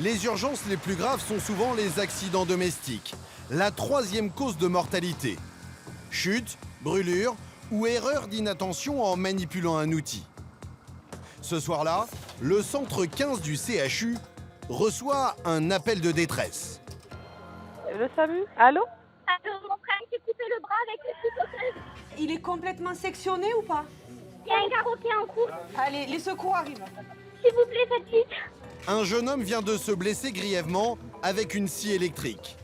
Les urgences les plus graves sont souvent les accidents domestiques, la troisième cause de mortalité. Chute, brûlure ou erreur d'inattention en manipulant un outil. Ce soir-là, le centre 15 du CHU reçoit un appel de détresse. Le SAMU? Allô? Allô, mon frère s'est coupé le bras avec le psychothèse. Il est complètement sectionné ou pas? Il y a un garrot qui est en cours. Allez, les secours arrivent. S'il vous plaît, faites vite. Un jeune homme vient de se blesser grièvement avec une scie électrique.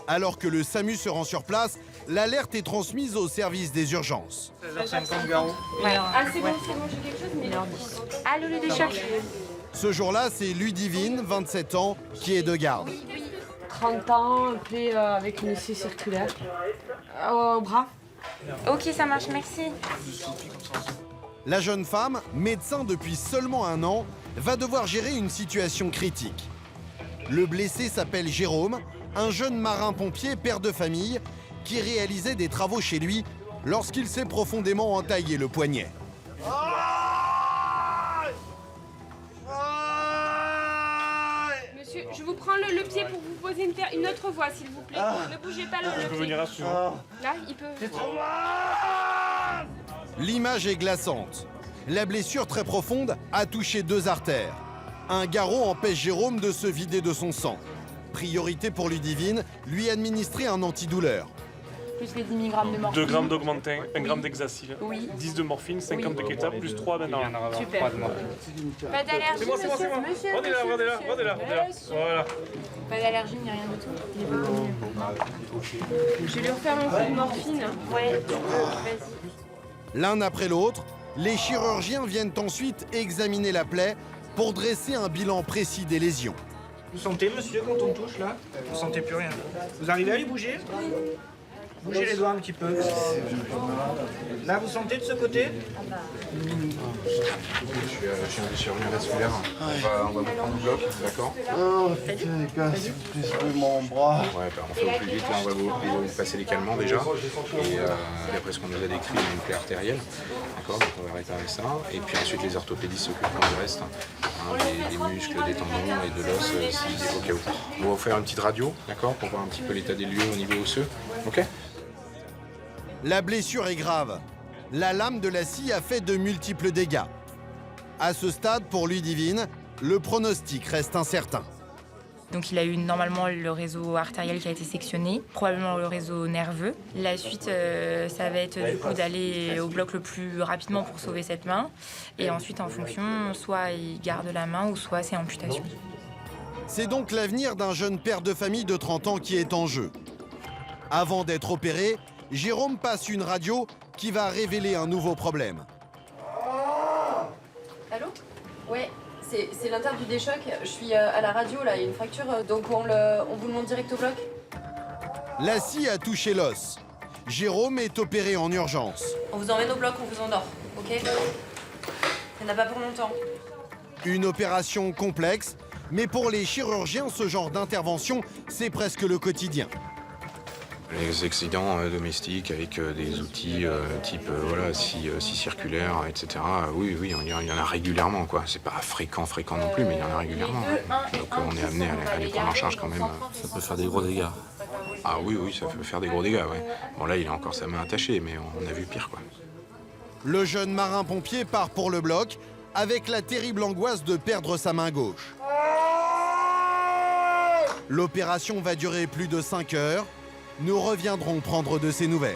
Alors que le SAMU se rend sur place, l'alerte est transmise au service des urgences. 16h50 garrot. Ouais. Ah c'est bon, j'ai quelque chose, mais... Allô, le choc. Ce jour-là, c'est Ludivine, 27 ans, qui est de garde. 30 ans, appelé avec une scie circulaire. Au bras. Ok, ça marche, merci. La jeune femme, médecin depuis seulement 1 an, va devoir gérer une situation critique. Le blessé s'appelle Jérôme, un jeune marin-pompier, père de famille, qui réalisait des travaux chez lui lorsqu'il s'est profondément entaillé le poignet. Monsieur, je vous prends le pied pour vous poser une autre voie, s'il vous plaît. Ne bougez pas le pied. Là, il peut... L'image est glaçante. La blessure très profonde a touché 2 artères. Un garrot empêche Jérôme de se vider de son sang. Priorité pour Ludivine, lui administrer un antidouleur. Plus les 10 mg de morphine. 2 grammes d'augmentin, 1 gramme d'hexacil, Oui. 10 de morphine, 50 de kéta, plus 3 maintenant. Super. Pas d'allergie, C'est moi. monsieur. Regardez là. Voilà. Pas d'allergie, ni rien du tout. Il est pas connu. Je vais lui refaire mon coup de morphine. Ouais, tu peux, vas-y. L'un après l'autre, les chirurgiens viennent ensuite examiner la plaie pour dresser un bilan précis des lésions. Vous sentez, monsieur, quand on touche, là? Vous sentez plus rien. Vous arrivez à les bouger? Bougez les doigts un petit peu. Là, vous sentez de ce côté? Je suis un chirurgien vasculaire. On va vous prendre le bloc, d'accord? Oh putain, les gars, s'il vous plaît, sauvez mon bras. Ouais, on fait au plus vite. Là, on va vous passer les calmants déjà. Et d'après ce qu'on nous a décrit, il y a une plaie artérielle. D'accord, donc on va réparer ça. Et puis ensuite, les orthopédistes s'occuperont du reste. Des muscles, des tendons et de l'os, au cas où. On va vous faire une petite radio, d'accord, pour voir un petit peu l'état des lieux au niveau osseux. Ok? La blessure est grave. La lame de la scie a fait de multiples dégâts. À ce stade, pour Ludivine, le pronostic reste incertain. Donc il a eu normalement le réseau artériel qui a été sectionné, probablement le réseau nerveux. La suite, ça va être du coup d'aller au bloc le plus rapidement pour sauver cette main. Et ensuite, en fonction, soit il garde la main ou soit c'est amputation. C'est donc l'avenir d'un jeune père de famille de 30 ans qui est en jeu. Avant d'être opéré, Jérôme passe une radio qui va révéler un nouveau problème. Allô? Ouais, c'est l'inter du déchoc. Je suis à la radio, là, il y a une fracture, donc on vous demande direct au bloc. La scie a touché l'os. Jérôme est opéré en urgence. On vous emmène au bloc, on vous endort, ok? Ça n'a pas pour longtemps. Une opération complexe, mais pour les chirurgiens, ce genre d'intervention, c'est presque le quotidien. Les accidents domestiques avec des outils type voilà, scie circulaire, etc. Oui, il y en a régulièrement, quoi. C'est pas fréquent non plus, mais il y en a régulièrement. Donc on est amené à les prendre en charge quand même. Ça peut faire des gros dégâts. Ah oui, ça peut faire des gros dégâts, ouais. Bon là, il a encore sa main attachée, mais on a vu pire, quoi. Le jeune marin-pompier part pour le bloc avec la terrible angoisse de perdre sa main gauche. L'opération va durer plus de 5 heures. Nous reviendrons prendre de ses nouvelles.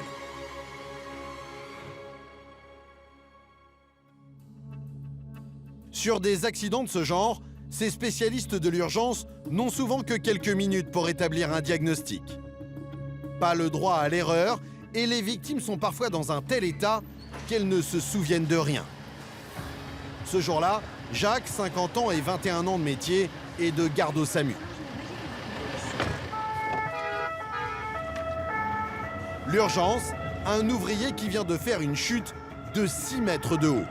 Sur des accidents de ce genre, ces spécialistes de l'urgence n'ont souvent que quelques minutes pour établir un diagnostic. Pas le droit à l'erreur et les victimes sont parfois dans un tel état qu'elles ne se souviennent de rien. Ce jour-là, Jacques, 50 ans et 21 ans de métier, est de garde au SAMU. L'urgence, un ouvrier qui vient de faire une chute de 6 mètres de haut.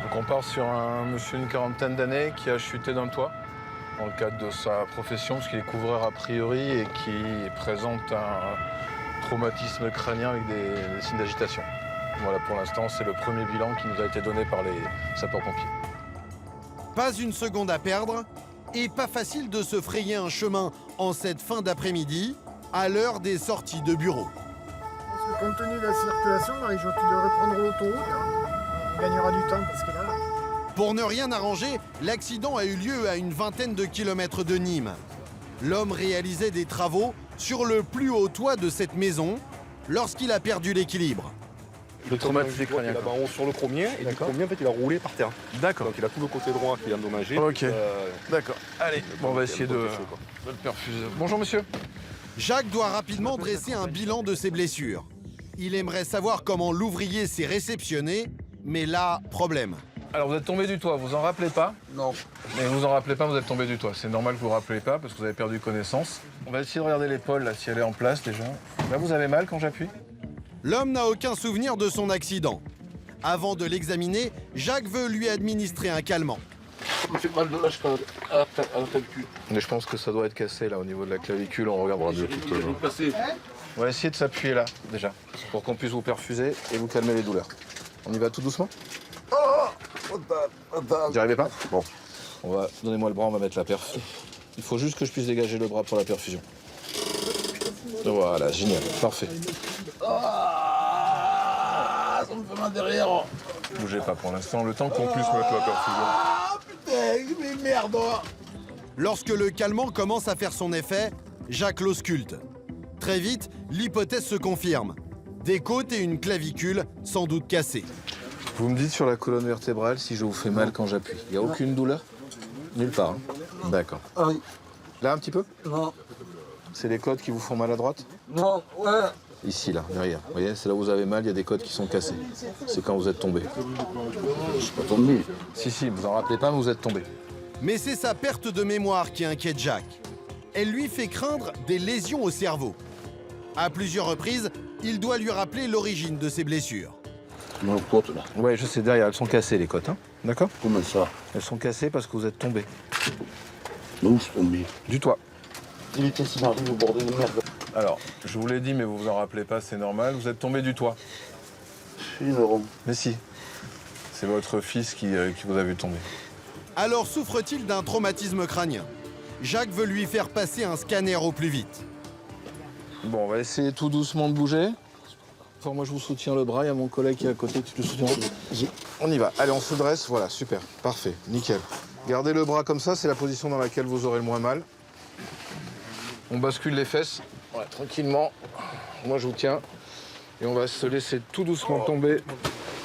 Donc on part sur un monsieur d'une quarantaine d'années qui a chuté dans le toit dans le cadre de sa profession, parce qu'il est couvreur a priori et qui présente un traumatisme crânien avec des signes d'agitation. Voilà, pour l'instant, c'est le premier bilan qui nous a été donné par les sapeurs-pompiers. Pas une seconde à perdre, Et pas facile de se frayer un chemin en cette fin d'après-midi, à l'heure des sorties de bureau. Parce que compte tenu de la circulation, Marie-Jo, tu devrais prendre l'autoroute. On gagnera du temps parce que là... Pour ne rien arranger, l'accident a eu lieu à une vingtaine de kilomètres de Nîmes. L'homme réalisait des travaux sur le plus haut toit de cette maison lorsqu'il a perdu l'équilibre. Le traumatisme crânien. Il a ballon sur le premier et le premier en fait il a roulé par terre. D'accord. Donc il a tout le côté droit qui est endommagé. Ok. D'accord. Allez, bon, on va essayer de le perfuser. Bonjour monsieur. Jacques doit rapidement dresser un bilan de ses blessures. Il aimerait savoir comment l'ouvrier s'est réceptionné, mais là, problème. Alors vous êtes tombé du toit, vous en rappelez pas? Non. Mais vous en rappelez pas, vous êtes tombé du toit. C'est normal que vous ne vous rappelez pas parce que vous avez perdu connaissance. On va essayer de regarder l'épaule là, si elle est en place déjà. Là vous avez mal quand j'appuie? L'homme n'a aucun souvenir de son accident. Avant de l'examiner, Jacques veut lui administrer un calmant. Ça me fait mal de la clavicule. Mais je pense que ça doit être cassé là au niveau de la clavicule, on regardera mieux tout à l'heure. Passé. On va essayer de s'appuyer là déjà, pour qu'on puisse vous perfuser et vous calmer les douleurs. On y va tout doucement? Vous n'y arrivez pas? Bon. Donnez-moi le bras, on va mettre la perf. Il faut juste que je puisse dégager le bras pour la perfusion. Voilà, génial, parfait. Ça me fait mal derrière. Bougez pas pour l'instant, le temps qu'on puisse mettre la perfusion. Putain, mais merde. Lorsque le calmant commence à faire son effet, Jacques l'ausculte. Très vite, l'hypothèse se confirme. Des côtes et une clavicule sans doute cassées. Vous me dites sur la colonne vertébrale si je vous fais mal quand j'appuie. Il n'y a aucune douleur? Nulle part. Hein. D'accord. Oui. Là un petit peu? Non. C'est les côtes qui vous font mal à droite? Non, ouais. Ici, là, derrière. Vous voyez, c'est là où vous avez mal, il y a des côtes qui sont cassées. C'est quand vous êtes tombé. Je suis pas tombé. Si, vous en rappelez pas, mais vous êtes tombé. Mais c'est sa perte de mémoire qui inquiète Jacques. Elle lui fait craindre des lésions au cerveau. À plusieurs reprises, il doit lui rappeler l'origine de ses blessures. Mon côte là. Ouais, je sais, derrière, elles sont cassées, les côtes, hein. D'accord? Comment ça? Elles sont cassées parce que vous êtes tombé. Où je suis tombé? Du toit. Il était si m'arrive au bordel de merde. Alors, je vous l'ai dit, mais vous vous en rappelez pas, c'est normal. Vous êtes tombé du toit. Non. Mais si. C'est votre fils qui vous a vu tomber. Alors souffre-t-il d'un traumatisme crânien? Jacques veut lui faire passer un scanner au plus vite. Bon, on va essayer tout doucement de bouger. Enfin, moi, je vous soutiens le bras. Il y a mon collègue qui est à côté qui le soutient. On y va. Allez, on se dresse. Voilà, super. Parfait. Nickel. Gardez le bras comme ça. C'est la position dans laquelle vous aurez le moins mal. On bascule les fesses. Ouais, tranquillement. Moi, je vous tiens. Et on va se laisser tout doucement tomber.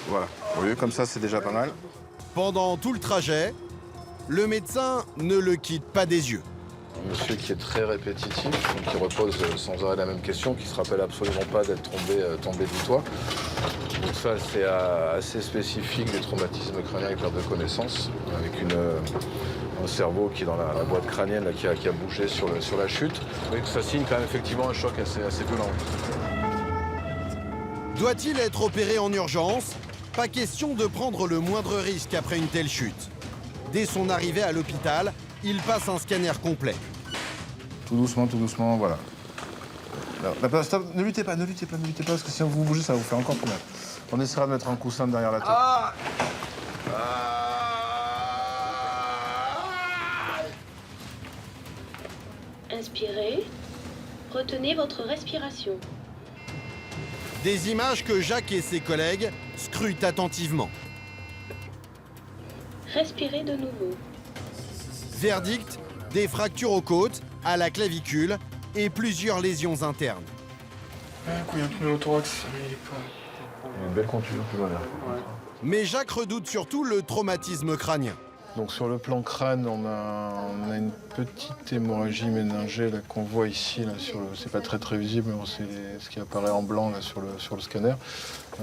Voilà. Vous voyez, comme ça, c'est déjà pas mal. Pendant tout le trajet, le médecin ne le quitte pas des yeux. Un monsieur qui est très répétitif, donc qui repose sans arrêt la même question, qui se rappelle absolument pas d'être tombé du toit. Donc ça, c'est assez spécifique des traumatismes crâniens et perte de connaissance, avec un cerveau qui est dans la boîte crânienne là, qui a bougé sur la chute. Oui, ça signe quand même effectivement un choc assez violent. Doit-il être opéré en urgence? Pas question de prendre le moindre risque après une telle chute. Dès son arrivée à l'hôpital, il passe un scanner complet. Tout doucement, voilà. Là, stop, ne luttez pas, parce que si vous bougez, ça va vous faire encore plus mal. On essaiera de mettre un coussin derrière la tête. Inspirez. Retenez votre respiration. Des images que Jacques et ses collègues scrutent attentivement. Respirez de nouveau. Verdict, des fractures aux côtes, à la clavicule et plusieurs lésions internes. Il y a un pneu au thorax, mais il est pas... Il y a une belle contusion qui va là. Mais Jacques redoute surtout le traumatisme crânien. Donc sur le plan crâne, on a une petite hémorragie méningée là, qu'on voit ici. Là, c'est pas très visible, mais c'est ce qui apparaît en blanc là, sur le scanner.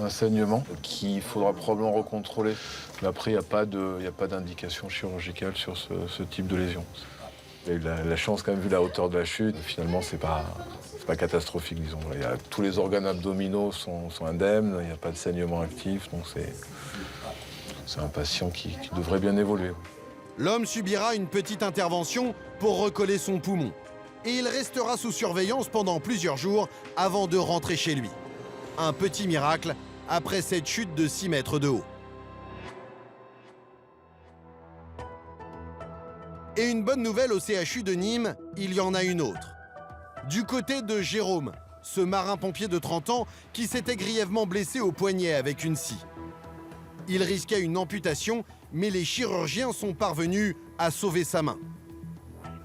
Un saignement qu'il faudra probablement recontrôler. Mais après, il n'y a pas d'indication chirurgicale sur ce type de lésion. Il y a eu la chance quand même, vu la hauteur de la chute. Finalement, c'est pas catastrophique, disons. Tous les organes abdominaux sont indemnes, il n'y a pas de saignement actif, donc c'est un patient qui devrait bien évoluer. L'homme subira une petite intervention pour recoller son poumon. Et il restera sous surveillance pendant plusieurs jours avant de rentrer chez lui. Un petit miracle après cette chute de 6 mètres de haut. Et une bonne nouvelle au CHU de Nîmes, il y en a une autre. Du côté de Jérôme, ce marin-pompier de 30 ans qui s'était grièvement blessé au poignet avec une scie. Il risquait une amputation, mais les chirurgiens sont parvenus à sauver sa main.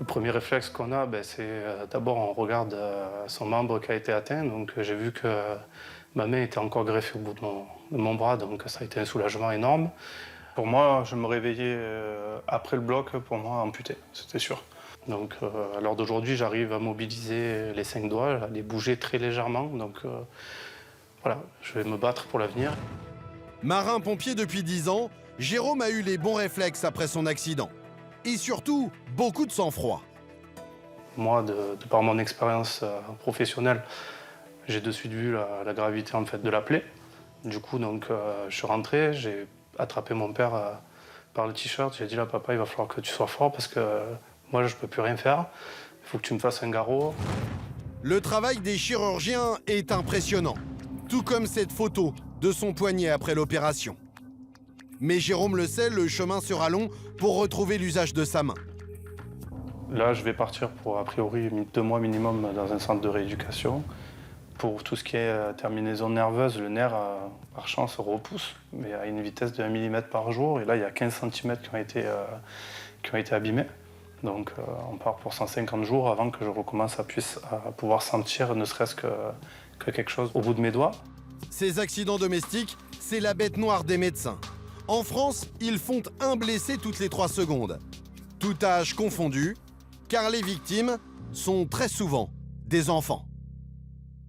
Le premier réflexe qu'on a, c'est d'abord on regarde son membre qui a été atteint. Donc j'ai vu que ma main était encore greffée au bout de mon bras, donc ça a été un soulagement énorme. Pour moi, je me réveillais après le bloc, pour moi, amputé, c'était sûr. Donc à l'heure d'aujourd'hui, j'arrive à mobiliser les 5 doigts, à les bouger très légèrement. Donc voilà, je vais me battre pour l'avenir. Marin-pompier depuis 10 ans, Jérôme a eu les bons réflexes après son accident. Et surtout, beaucoup de sang-froid. Moi, de par mon expérience professionnelle, j'ai de suite vu la gravité en fait, de la plaie. Du coup, donc, je suis rentré, j'ai attrapé mon père par le t-shirt. J'ai dit là, papa, il va falloir que tu sois fort parce que moi, je ne peux plus rien faire. Il faut que tu me fasses un garrot. Le travail des chirurgiens est impressionnant, tout comme cette photo de son poignet après l'opération. Mais Jérôme le sait, le chemin sera long pour retrouver l'usage de sa main. Là, je vais partir pour, a priori, 2 mois minimum dans un centre de rééducation. Pour tout ce qui est terminaison nerveuse, le nerf, par chance, repousse, mais à une vitesse de 1 mm par jour. Et là, il y a 15 cm qui ont été abîmés. Donc, on part pour 150 jours avant que je recommence à pouvoir sentir ne serait-ce que quelque chose au bout de mes doigts. Ces accidents domestiques, c'est la bête noire des médecins. En France, ils font un blessé toutes les 3 secondes. Tout âge confondu, car les victimes sont très souvent des enfants.